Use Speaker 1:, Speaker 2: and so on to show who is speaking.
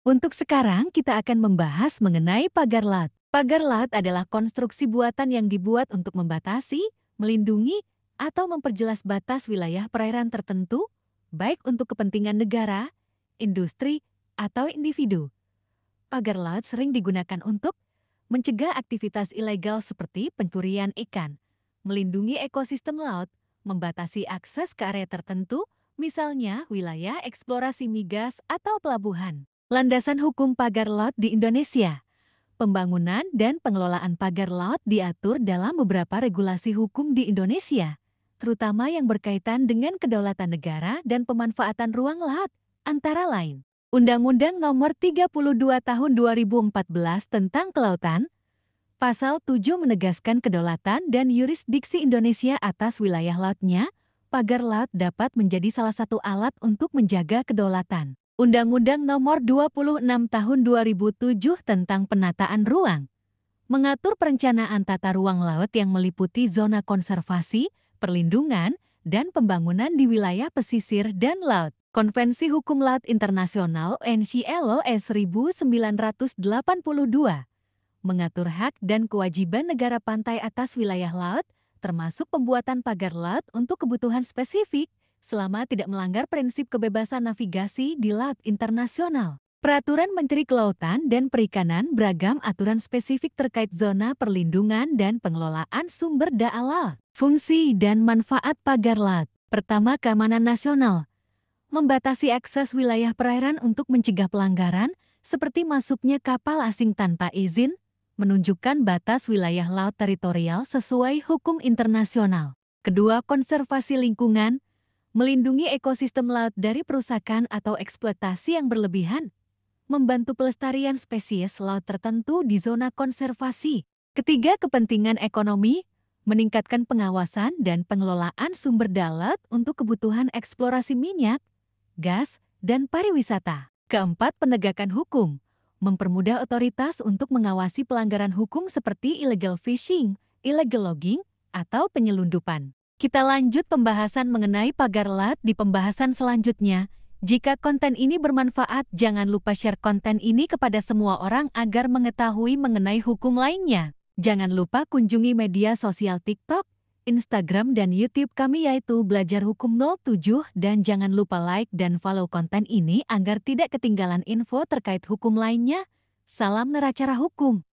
Speaker 1: Untuk sekarang kita akan membahas mengenai pagar laut. Pagar laut adalah konstruksi buatan yang dibuat untuk membatasi, melindungi, atau memperjelas batas wilayah perairan tertentu, baik untuk kepentingan negara, industri, atau individu. Pagar laut sering digunakan untuk mencegah aktivitas ilegal seperti pencurian ikan, melindungi ekosistem laut, membatasi akses ke area tertentu, misalnya wilayah eksplorasi migas atau pelabuhan. Landasan hukum pagar laut di Indonesia. Pembangunan dan pengelolaan pagar laut diatur dalam beberapa regulasi hukum di Indonesia, terutama yang berkaitan dengan kedaulatan negara dan pemanfaatan ruang laut, antara lain. Undang-Undang Nomor 32 Tahun 2014 tentang Kelautan, Pasal 7 menegaskan kedaulatan dan yurisdiksi Indonesia atas wilayah lautnya. Pagar laut dapat menjadi salah satu alat untuk menjaga kedaulatan. Undang-Undang Nomor 26 Tahun 2007 tentang Penataan Ruang mengatur perencanaan tata ruang laut yang meliputi zona konservasi, perlindungan, dan pembangunan di wilayah pesisir dan laut. Konvensi Hukum Laut Internasional (UNCLOS) 1982 mengatur hak dan kewajiban negara pantai atas wilayah laut, termasuk pembuatan pagar laut untuk kebutuhan spesifik, selama tidak melanggar prinsip kebebasan navigasi di laut internasional. Peraturan Menteri Kelautan dan Perikanan beragam aturan spesifik terkait zona perlindungan dan pengelolaan sumber daya laut. Fungsi dan manfaat pagar laut. Pertama, keamanan nasional. Membatasi akses wilayah perairan untuk mencegah pelanggaran, seperti masuknya kapal asing tanpa izin, menunjukkan batas wilayah laut teritorial sesuai hukum internasional. Kedua, konservasi lingkungan, melindungi ekosistem laut dari perusakan atau eksploitasi yang berlebihan, membantu pelestarian spesies laut tertentu di zona konservasi. Ketiga, kepentingan ekonomi, meningkatkan pengawasan dan pengelolaan sumber daya laut untuk kebutuhan eksplorasi minyak, gas, dan pariwisata. Keempat, penegakan hukum, mempermudah otoritas untuk mengawasi pelanggaran hukum seperti illegal fishing, illegal logging, atau penyelundupan. Kita lanjut pembahasan mengenai pagar laut di pembahasan selanjutnya. Jika konten ini bermanfaat, jangan lupa share konten ini kepada semua orang agar mengetahui mengenai hukum lainnya. Jangan lupa kunjungi media sosial TikTok, Instagram, dan YouTube kami yaitu Belajar Hukum 07 dan jangan lupa like dan follow konten ini agar tidak ketinggalan info terkait hukum lainnya. Salam neracara hukum.